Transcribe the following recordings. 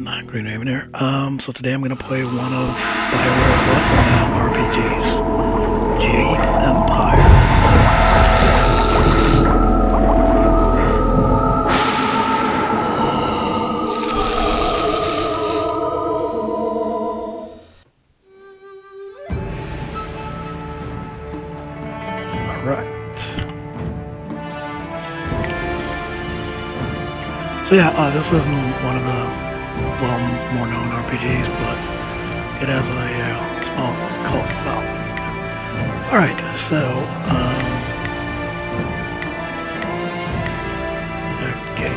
everyone, Green Raven here. So today I'm going to play one of Bioware's lesser-known RPGs, Jade Empire. So yeah, this isn't one of the, more known RPGs, but it has a small cult following. Alright, so, okay.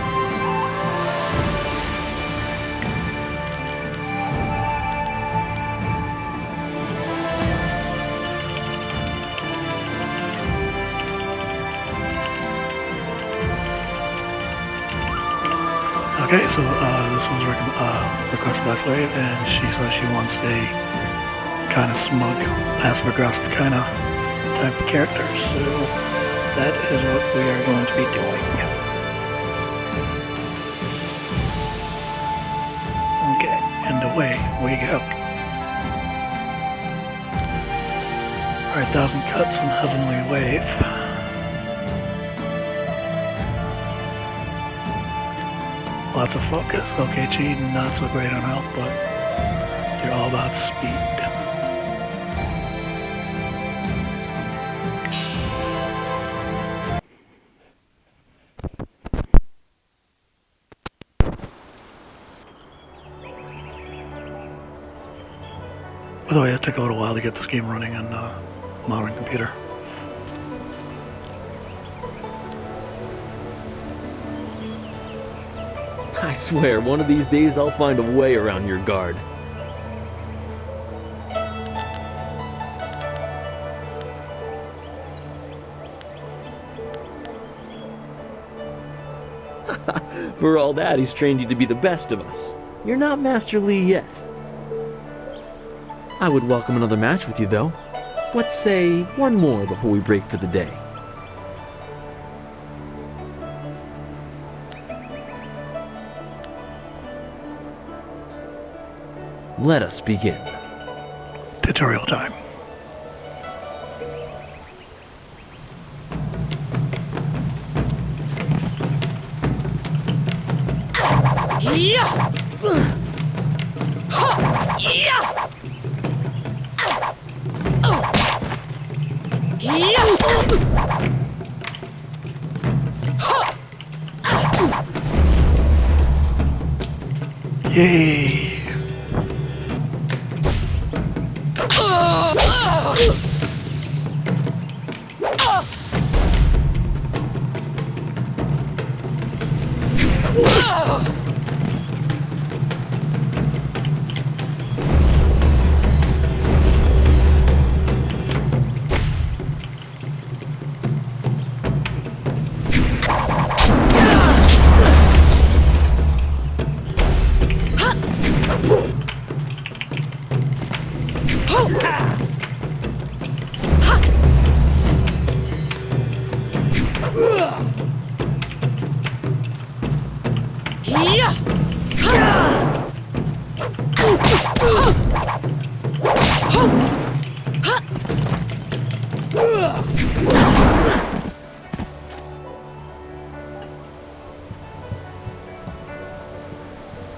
Okay, so this was requested by Slave, and she says she wants a kind of smug, passive-aggressive kind of type of character, so that is what we are going to be doing. Okay, and away we go. Alright, 1,000 cuts and Heavenly Wave. Lots of focus. Okay, Jade not so great on health, but they're all about speed. By the way, it took a little while to get this game running on a modern computer. I swear, one of these days I'll find a way around your guard. For all that, he's trained you to be the best of us. You're not Master Lee yet. I would welcome another match with you, though. Let's say one more before we break for the day. Let us begin. Tutorial time. Yay!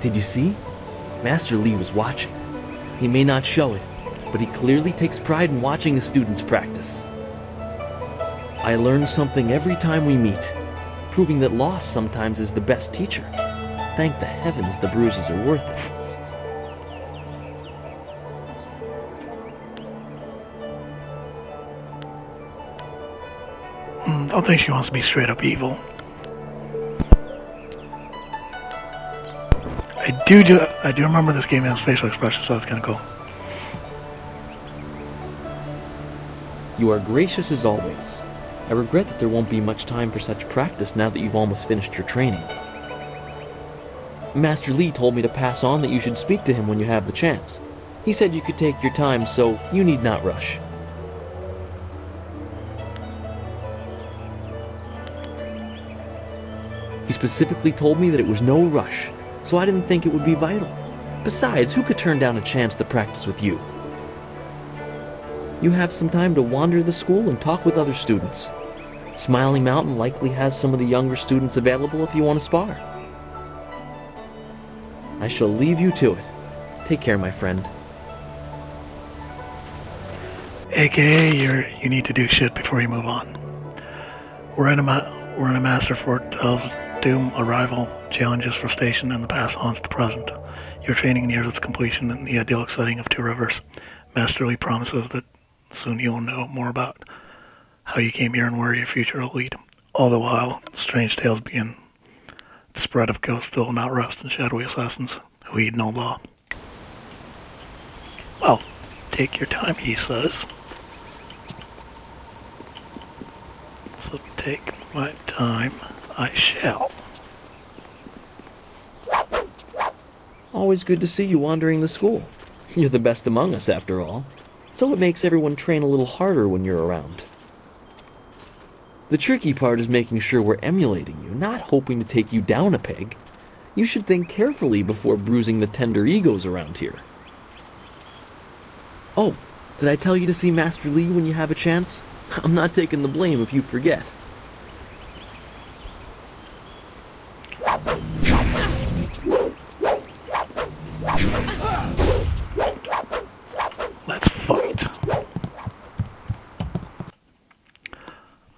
Did you see? Master Lee was watching. He may not show it, but he clearly takes pride in watching his students practice. I learn something every time we meet, proving that loss sometimes is the best teacher. Thank the heavens the bruises are worth it. Don't think she wants to be straight up evil. I do remember this game has facial expressions, so that's kind of cool. You are gracious as always. I regret that there won't be much time for such practice now that you've almost finished your training. Master Lee told me to pass on that you should speak to him when you have the chance. He said you could take your time, so you need not rush. He specifically told me that it was no rush, so I didn't think it would be vital. Besides, who could turn down a chance to practice with you? You have some time to wander the school and talk with other students. Smiling Mountain likely has some of the younger students available if you want to spar. I shall leave you to it. Take care, my friend. AKA, you need to do shit before you move on. We're in a Master Fort tells Doom arrival, challenges for station, and the past haunts the present. Your training nears its completion in the idyllic setting of Two Rivers. Master Lee promises that soon you'll know more about how you came here and where your future will lead. All the while, strange tales begin. The spread of ghosts still will not rest, and shadowy assassins who heed no law. Well, take your time, he says. So take my time, I shall. Always good to see you wandering the school. You're the best among us, after all. So it makes everyone train a little harder when you're around. The tricky part is making sure we're emulating you, not hoping to take you down a peg. You should think carefully before bruising the tender egos around here. Oh, did I tell you to see Master Lee when you have a chance? I'm not taking the blame if you forget. Let's fight.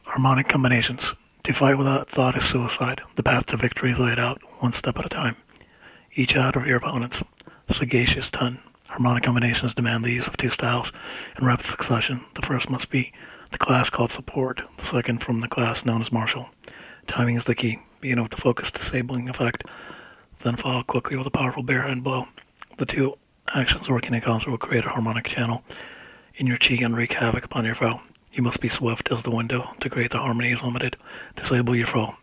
Harmonic combinations. To fight without thought is suicide. The path to victory is laid out one step at a time. Each out of your opponents. Sagacious ton. Harmonic combinations demand the use of two styles in rapid succession. The first must be the class called support, the second from the class known as martial. Timing is the key. Begin with the focus disabling effect, then follow quickly with a powerful barehand blow. The two actions working in concert will create a harmonic channel in your chi and wreak havoc upon your foe. You must be swift as the window to create the harmony is limited. Disable your foe.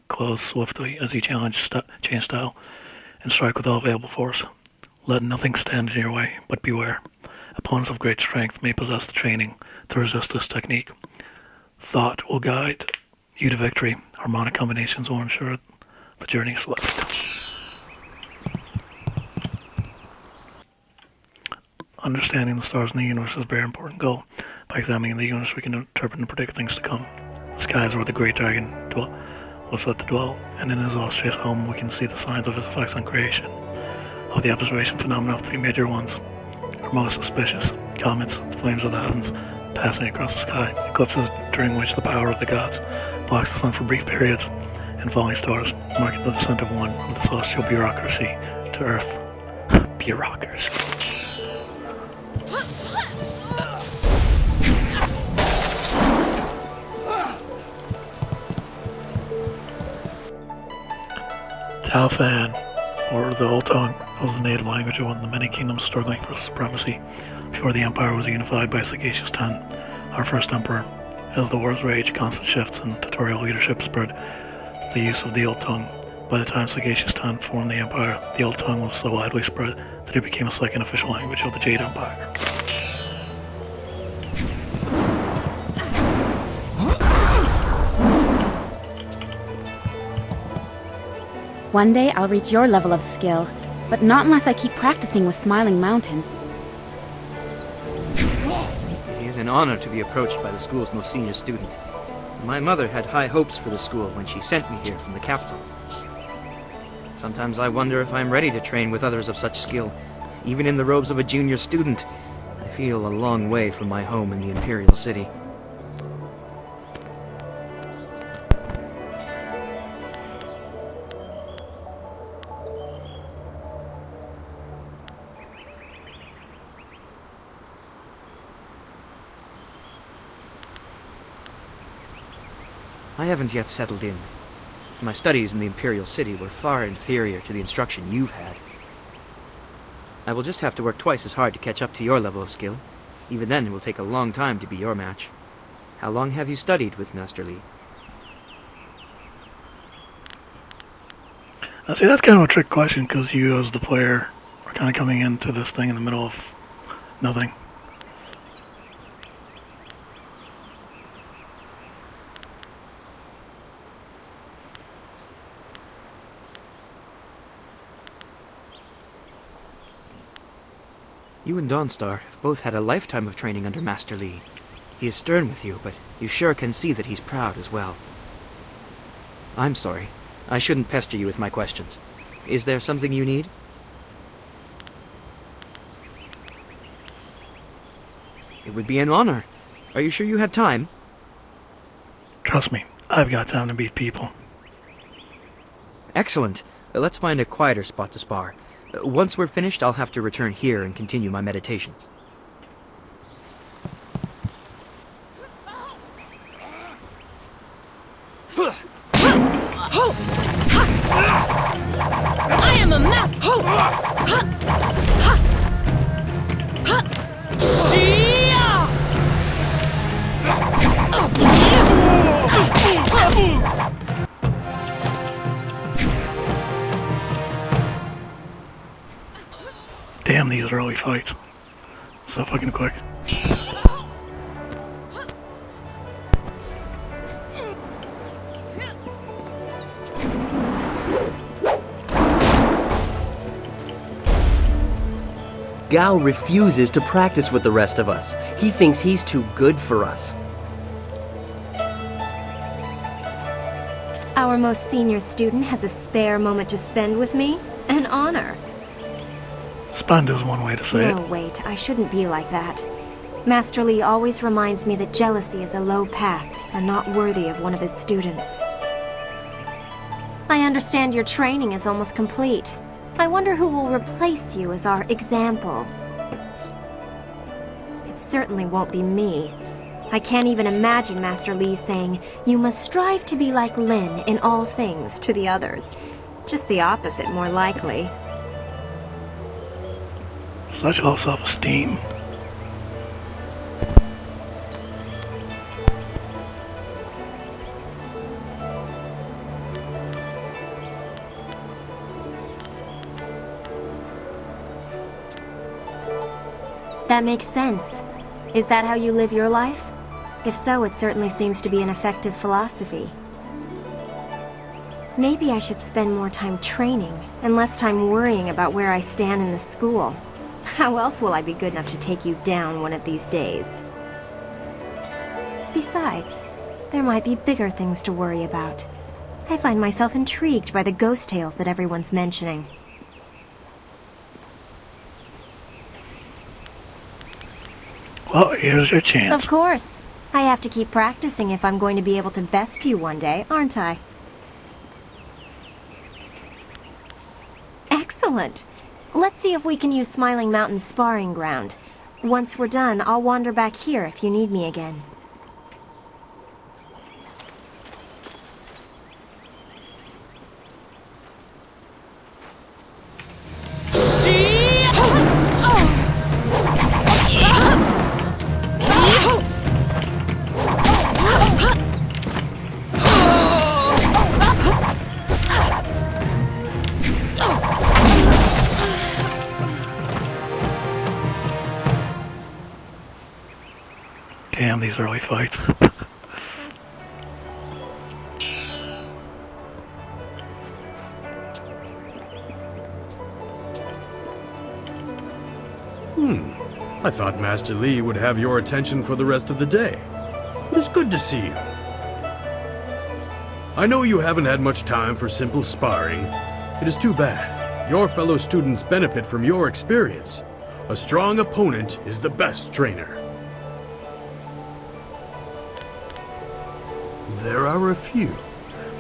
Close swiftly as you change style and strike with all available force. Let nothing stand in your way, but beware. Opponents of great strength may possess the training to resist this technique. Thought will guide you to victory. Harmonic combinations will ensure the journey is swift. Understanding the stars in the universe is a very important goal. By examining the universe, we can interpret and predict things to come. The sky is where the great dragon was set to dwell, and in his auspicious home we can see the signs of his effects on creation. Of the observation phenomena of three major ones are most suspicious: comets, the flames of the heavens passing across the sky, eclipses during which the power of the gods blocks the sun for brief periods, and falling stars, marking the descent of one of the celestial bureaucracy to Earth. Bureaucracy. Taofan, or the Old Tongue, was the native language of one of the many kingdoms struggling for supremacy before the empire was unified by Sagacious Tan, our first emperor. As the wars raged, constant shifts in tutorial leadership spread the use of the Old Tongue. By the time Sagacious Tan formed the empire, the Old Tongue was so widely spread that it became a second official language of the Jade Empire. One day I'll reach your level of skill, but not unless I keep practicing with Smiling Mountain. It is an honor to be approached by the school's most senior student. My mother had high hopes for the school when she sent me here from the capital. Sometimes I wonder if I'm ready to train with others of such skill. Even in the robes of a junior student, I feel a long way from my home in the Imperial City. I haven't yet settled in. My studies in the Imperial City were far inferior to the instruction you've had. I will just have to work twice as hard to catch up to your level of skill. Even then, it will take a long time to be your match. How long have you studied with Master Lee? Now, see, that's kind of a trick question, because you, as the player, are kind of coming into this thing in the middle of nothing. You and Dawnstar have both had a lifetime of training under Master Li. He is stern with you, but you sure can see that he's proud as well. I'm sorry. I shouldn't pester you with my questions. Is there something you need? It would be an honor. Are you sure you have time? Trust me, I've got time to beat people. Excellent. Let's find a quieter spot to spar. Once we're finished, I'll have to return here and continue my meditations. I am a master! Damn these early fights. So fucking quick. Gao refuses to practice with the rest of us. He thinks he's too good for us. Our most senior student has a spare moment to spend with me? An honor. Spend is one way to say No, it. wait, I shouldn't be like that. Master Li always reminds me that jealousy is a low path and not worthy of one of his students. I understand your training is almost complete. I wonder who will replace you as our example. It certainly won't be me. I can't even imagine Master Li saying, "You must strive to be like Lin in all things" to the others. Just the opposite, more likely. Such low self-esteem. That makes sense. Is that how you live your life? If so, it certainly seems to be an effective philosophy. Maybe I should spend more time training and less time worrying about where I stand in the school. How else will I be good enough to take you down one of these days? Besides, there might be bigger things to worry about. I find myself intrigued by the ghost tales that everyone's mentioning. Well, here's your chance. Of course. I have to keep practicing if I'm going to be able to best you one day, aren't I? Excellent. Let's see if we can use Smiling Mountain's sparring ground. Once we're done, I'll wander back here if you need me again. Damn these early fights. I thought Master Li would have your attention for the rest of the day. It is good to see you. I know you haven't had much time for simple sparring. It is too bad. Your fellow students benefit from your experience. A strong opponent is the best trainer. There are a few,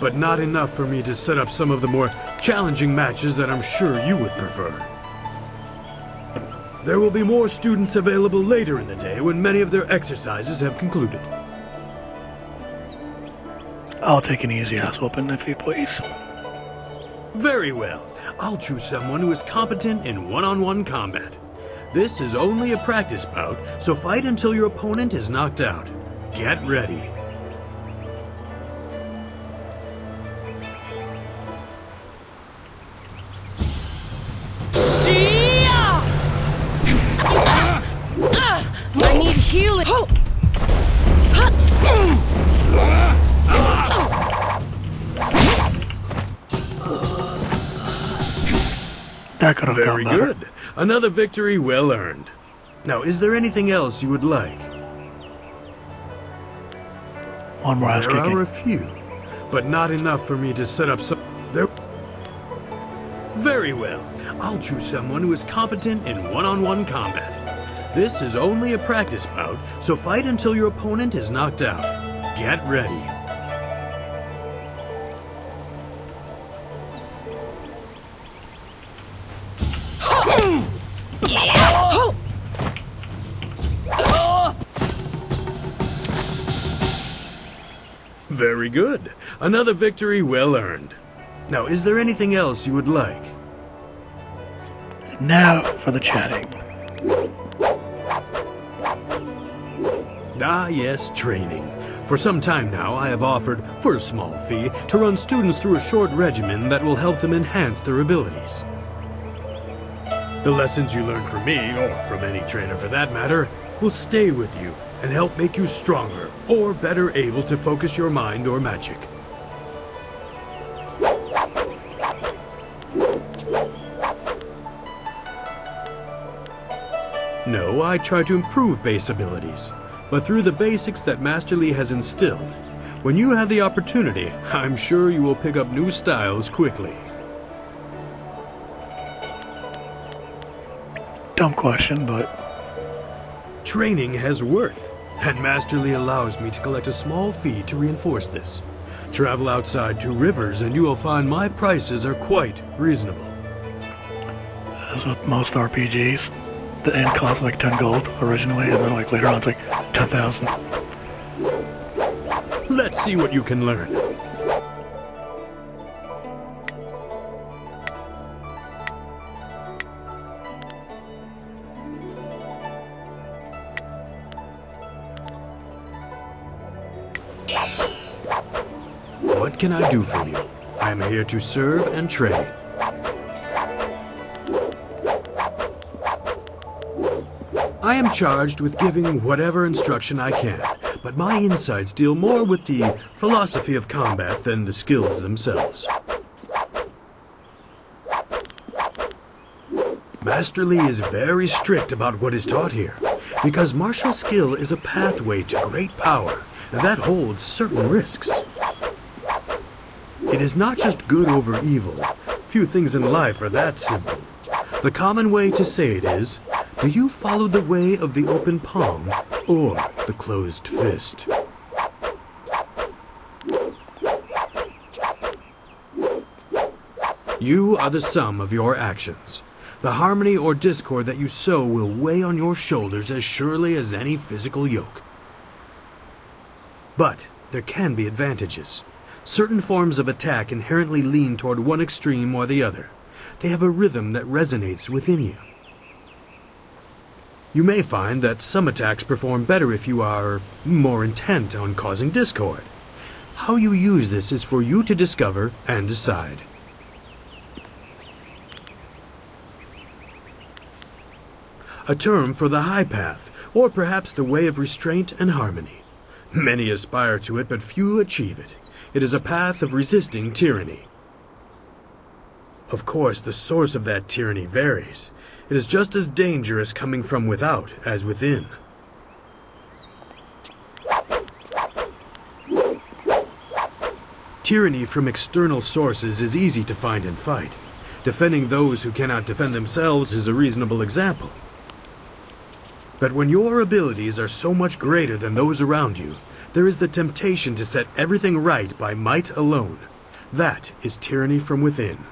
but not enough for me to set up some of the more challenging matches that I'm sure you would prefer. There will be more students available later in the day when many of their exercises have concluded. I'll take an easy ass whooping if you please. Very well. I'll choose someone who is competent in one-on-one combat. This is only a practice bout, so fight until your opponent is knocked out. Get ready. I need healing! That could have gone Very better. good. Another victory well earned. Now, is there anything else you would like? One more ass There kicking. are a few, but not enough for me to set up some... There... Very well. I'll choose someone who is competent in one-on-one combat. This is only a practice bout, so fight until your opponent is knocked out. Get ready. Very good. Another victory well earned. Now, is there anything else you would like? Now for the chatting. Ah, yes, training. For some time now, I have offered, for a small fee, to run students through a short regimen that will help them enhance their abilities. The lessons you learn from me, or from any trainer for that matter, will stay with you and help make you stronger, or better able to focus your mind or magic. No, I try to improve base abilities, but through the basics that Master Lee has instilled. When you have the opportunity, I'm sure you will pick up new styles quickly. Dumb question, but Training has worth, and Master Lee allows me to collect a small fee to reinforce this. Travel outside 2 rivers and you will find my prices are quite reasonable. as with most RPGs, the end cost like 10 gold originally, and then like later on it's like 10,000. Let's see what you can learn. What can I do for you? I am here to serve and train. I am charged with giving whatever instruction I can, but my insights deal more with the philosophy of combat than the skills themselves. Master Lee is very strict about what is taught here, because martial skill is a pathway to great power, and that holds certain risks. It is not just good over evil. Few things in life are that simple. The common way to say it is, do you follow the way of the open palm or the closed fist? You are the sum of your actions. The harmony or discord that you sow will weigh on your shoulders as surely as any physical yoke. But there can be advantages. Certain forms of attack inherently lean toward one extreme or the other. They have a rhythm that resonates within you. You may find that some attacks perform better if you are more intent on causing discord. How you use this is for you to discover and decide. A term for the high path, or perhaps the way of restraint and harmony. Many aspire to it, but few achieve it. It is a path of resisting tyranny. Of course, the source of that tyranny varies. It is just as dangerous coming from without as within. Tyranny from external sources is easy to find and fight. Defending those who cannot defend themselves is a reasonable example. But when your abilities are so much greater than those around you, there is the temptation to set everything right by might alone. That is tyranny from within.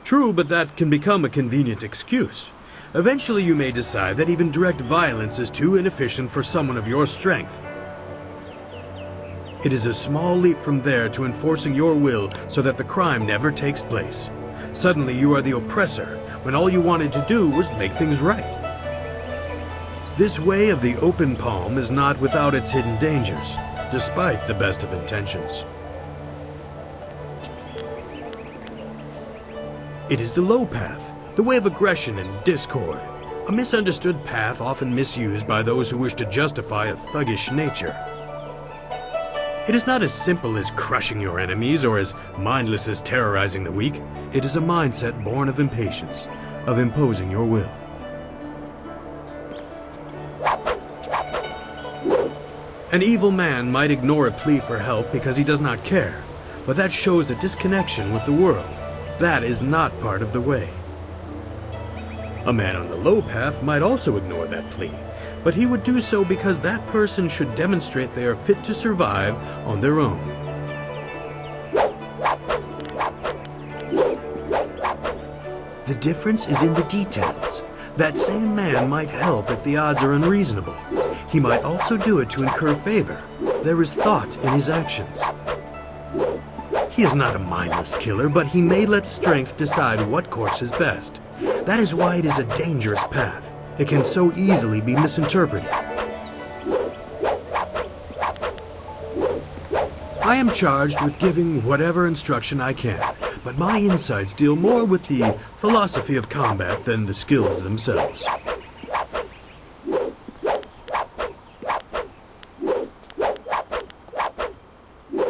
True, but that can become a convenient excuse. Eventually you may decide that even direct violence is too inefficient for someone of your strength. It is a small leap from there to enforcing your will so that the crime never takes place. Suddenly you are the oppressor, when all you wanted to do was make things right. This way of the open palm is not without its hidden dangers, despite the best of intentions. It is the low path, the way of aggression and discord, a misunderstood path often misused by those who wish to justify a thuggish nature. It is not as simple as crushing your enemies or as mindless as terrorizing the weak. It is a mindset born of impatience, of imposing your will. An evil man might ignore a plea for help because he does not care, but that shows a disconnection with the world. That is not part of the way. A man on the low path might also ignore that plea, but he would do so because that person should demonstrate they are fit to survive on their own. The difference is in the details. That same man might help if the odds are unreasonable. He might also do it to incur favor. There is thought in his actions. He is not a mindless killer, but he may let strength decide what course is best. That is why it is a dangerous path. It can so easily be misinterpreted. I am charged with giving whatever instruction I can, but my insights deal more with the philosophy of combat than the skills themselves.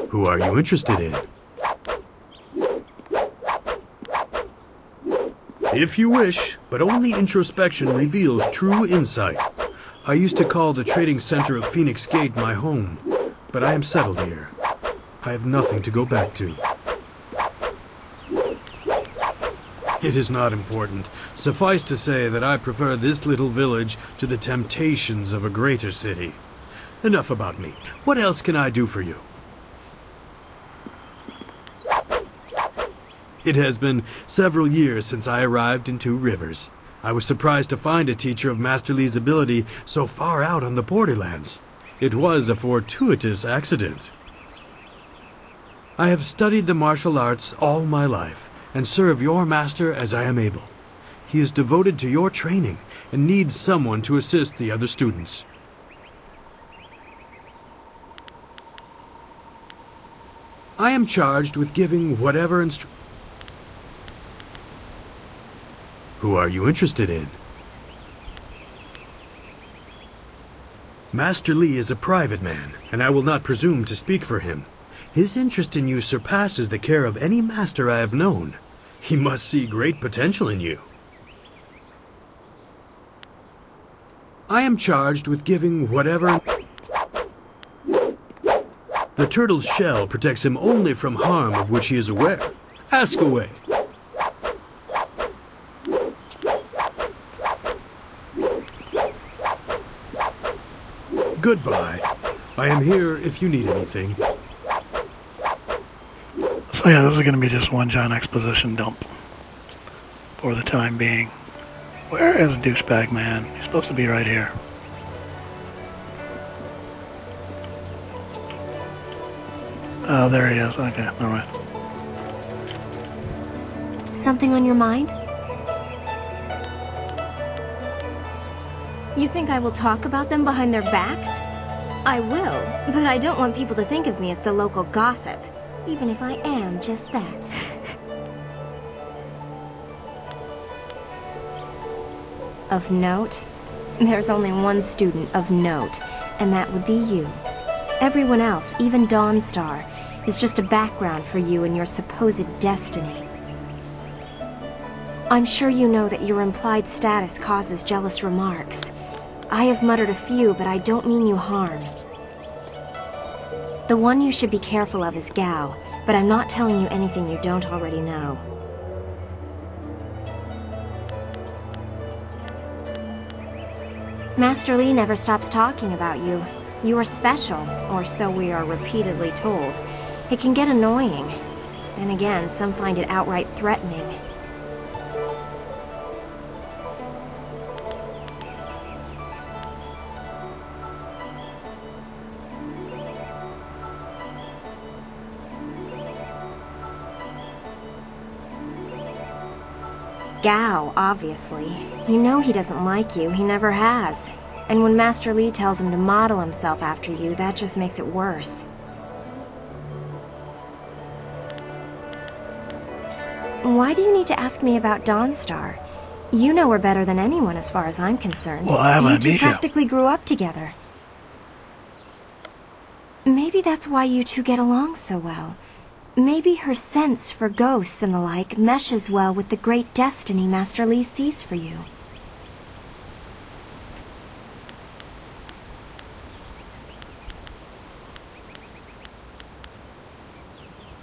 Who are you interested in? If you wish, but only introspection reveals true insight. I used to call the trading center of Phoenix Gate my home, but I am settled here. I have nothing to go back to. It is not important. Suffice to say that I prefer this little village to the temptations of a greater city. Enough about me. What else can I do for you? It has been several years since I arrived in Two Rivers. I was surprised to find a teacher of Master Lee's ability so far out on the borderlands. It was a fortuitous accident. I have studied the martial arts all my life, and serve your master as I am able. He is devoted to your training, and needs someone to assist the other students. I am charged with giving whatever instruction. Who are you interested in? Master Lee is a private man, and I will not presume to speak for him. His interest in you surpasses the care of any master I have known. He must see great potential in you. I am charged with giving whatever... The turtle's shell protects him only from harm of which he is aware. Ask away. Goodbye. I am here if you need anything. So yeah, this is going to be just one giant exposition dump for the time being. Where is douchebag man? He's supposed to be right here. Oh, there he is. Okay, never mind. Something on your mind? You think I will talk about them behind their backs? I will, but I don't want people to think of me as the local gossip, even if I am just that. Of note? There's only one student of note, and that would be you. Everyone else, even Dawnstar, is just a background for you and your supposed destiny. I'm sure you know that your implied status causes jealous remarks. I have muttered a few, but I don't mean you harm. The one you should be careful of is Gao, but I'm not telling you anything you don't already know. Master Lee never stops talking about you. You are special, or so we are repeatedly told. It can get annoying. Then again, some find it outright threatening. Gao, obviously. You know he doesn't like you, he never has. And when Master Lee tells him to model himself after you, that just makes it worse. Why do you need to ask me about Dawnstar? You know her better than anyone as far as I'm concerned. Well, I have you two amnesia. practically grew up together. Maybe that's why you two get along so well. Maybe her sense for ghosts and the like meshes well with the great destiny Master Li sees for you.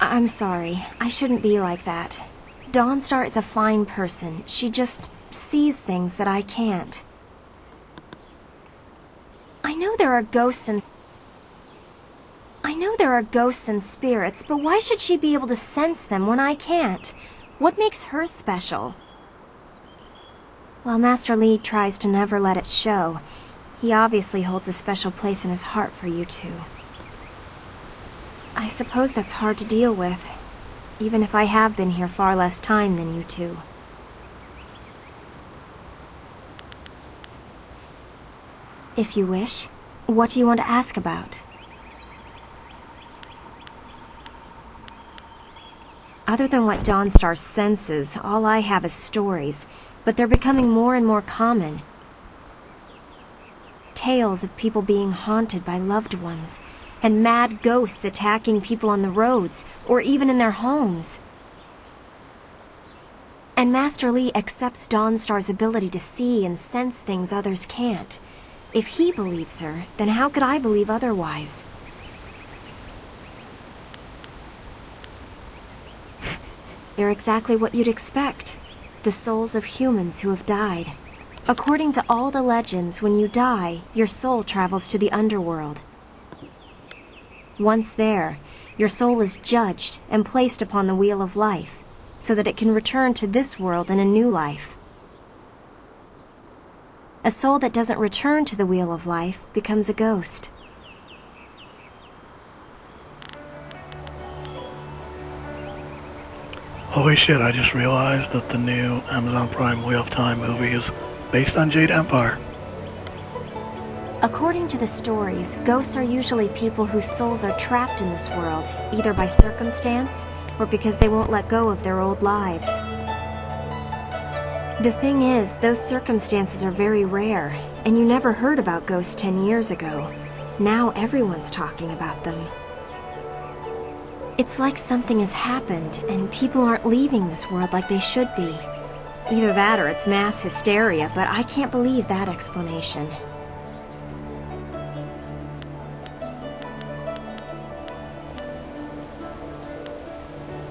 I'm sorry. I shouldn't be like that. Dawnstar is a fine person. She just sees things that I can't. I know there are ghosts and spirits, but why should she be able to sense them when I can't? What makes her special? While Master Li tries to never let it show, he obviously holds a special place in his heart for you two. I suppose that's hard to deal with, even if I have been here far less time than you two. If you wish, what do you want to ask about? Other than what Dawnstar senses, all I have is stories, but they're becoming more and more common. Tales of people being haunted by loved ones, and mad ghosts attacking people on the roads, or even in their homes. And Master Li accepts Dawnstar's ability to see and sense things others can't. If he believes her, then how could I believe otherwise? They're exactly what you'd expect. The souls of humans who have died. According to all the legends, when you die, your soul travels to the underworld. Once there, your soul is judged and placed upon the wheel of life, so that it can return to this world in a new life. A soul that doesn't return to the wheel of life becomes a ghost. Holy shit, I just realized that the new Amazon Prime Wheel of Time movie is based on Jade Empire. According to the stories, ghosts are usually people whose souls are trapped in this world, either by circumstance or because they won't let go of their old lives. The thing is, those circumstances are very rare, and you never heard about ghosts 10 years ago. Now everyone's talking about them. It's like something has happened, and people aren't leaving this world like they should be. Either that or it's mass hysteria, but I can't believe that explanation.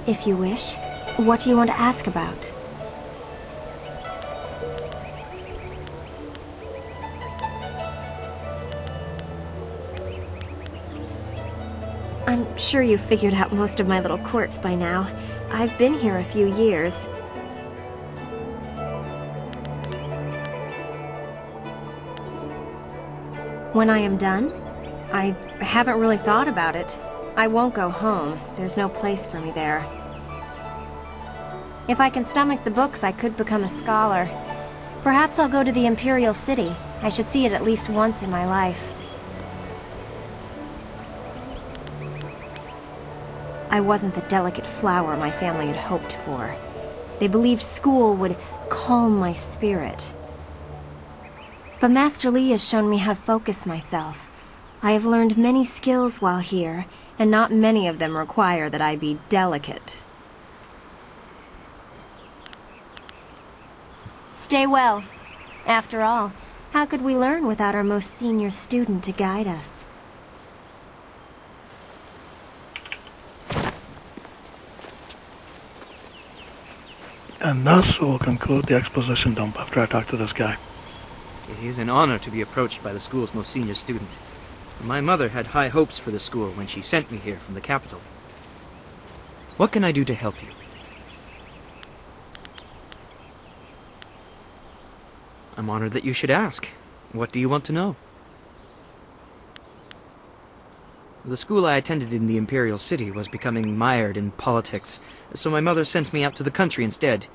If you wish, what do you want to ask about? I'm sure you've figured out most of my little quirks by now. I've been here a few years. When I am done? I haven't really thought about it. I won't go home. There's no place for me there. If I can stomach the books, I could become a scholar. Perhaps I'll go to the Imperial City. I should see it at least once in my life. I wasn't the delicate flower my family had hoped for. They believed school would calm my spirit. But Master Li has shown me how to focus myself. I have learned many skills while here, and not many of them require that I be delicate. Stay well. After all, how could we learn without our most senior student to guide us? And thus we'll conclude the exposition dump after I talk to this guy. It is an honor to be approached by the school's most senior student. My mother had high hopes for the school when she sent me here from the capital. What can I do to help you? I'm honored that you should ask. What do you want to know? The school I attended in the Imperial City was becoming mired in politics, so my mother sent me out to the country instead.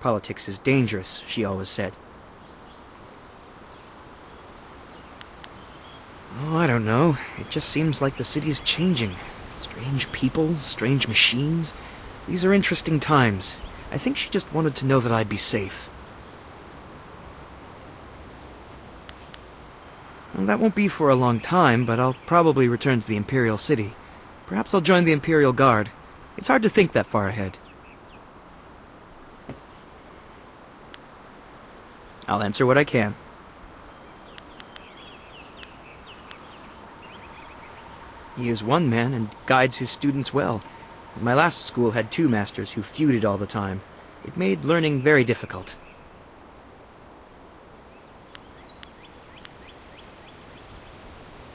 Politics is dangerous, she always said. Oh, I don't know. It just seems like the city is changing. Strange people, strange machines. These are interesting times. I think she just wanted to know that I'd be safe. Well, that won't be for a long time, but I'll probably return to the Imperial City. Perhaps I'll join the Imperial Guard. It's hard to think that far ahead. I'll answer what I can. He is one man and guides his students well. My last school had 2 masters who feuded all the time. It made learning very difficult.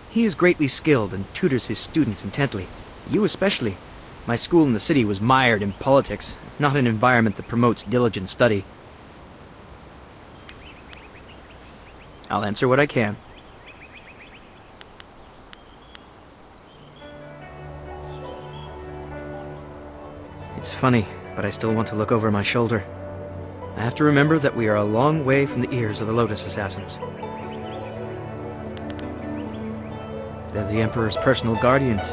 He is greatly skilled and tutors his students intently. You especially. My school in the city was mired in politics, not an environment that promotes diligent study. I'll answer what I can. It's funny, but I still want to look over my shoulder. I have to remember that we are a long way from the ears of the Lotus Assassins. They're the Emperor's personal guardians.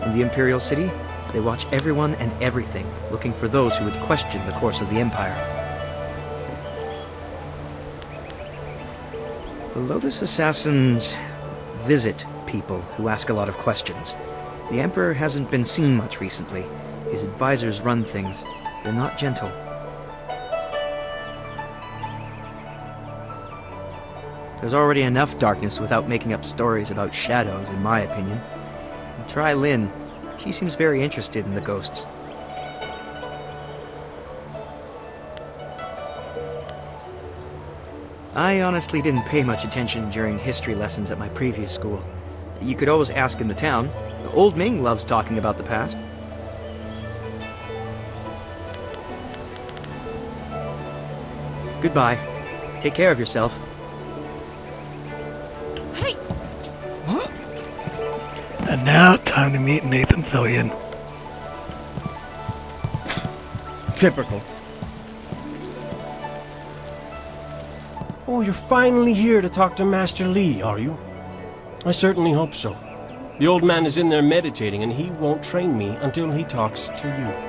In the Imperial City, they watch everyone and everything, looking for those who would question the course of the Empire. The Lotus Assassins visit people who ask a lot of questions. The Emperor hasn't been seen much recently. His advisors run things. They're not gentle. There's already enough darkness without making up stories about shadows, in my opinion. Try Lynn. She seems very interested in the ghosts. I honestly didn't pay much attention during history lessons at my previous school. You could always ask in the town. Old Ming loves talking about the past. Goodbye. Take care of yourself. Hey! And now, time to meet Nathan Fillion. Typical. Oh, you're finally here to talk to Master Li, are you? I certainly hope so. The old man is in there meditating, and he won't train me until he talks to you.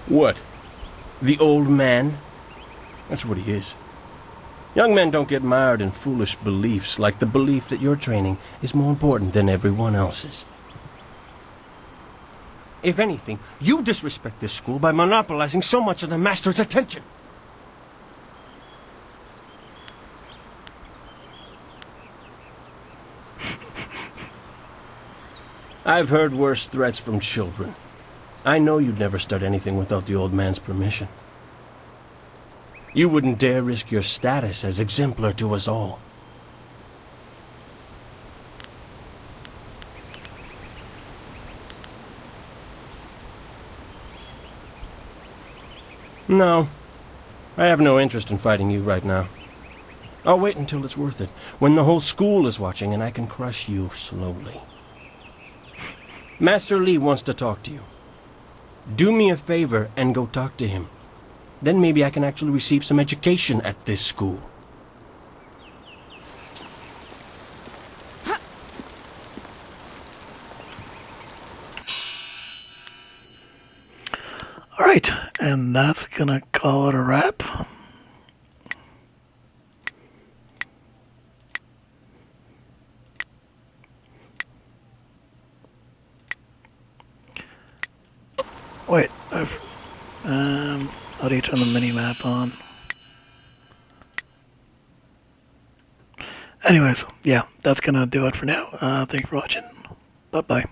What? The old man? That's what he is. Young men don't get mired in foolish beliefs like the belief that your training is more important than everyone else's. If anything, you disrespect this school by monopolizing so much of the master's attention. I've heard worse threats from children. I know you'd never start anything without the old man's permission. You wouldn't dare risk your status as exemplar to us all. No, I have no interest in fighting you right now. I'll wait until it's worth it, when the whole school is watching and I can crush you slowly. Master Li wants to talk to you. Do me a favor and go talk to him. Then maybe I can actually receive some education at this school. Alright, and that's gonna call it a wrap. Wait, how do you turn the mini-map on? Anyways, yeah, that's gonna do it for now. Thank you for watching. Bye-bye.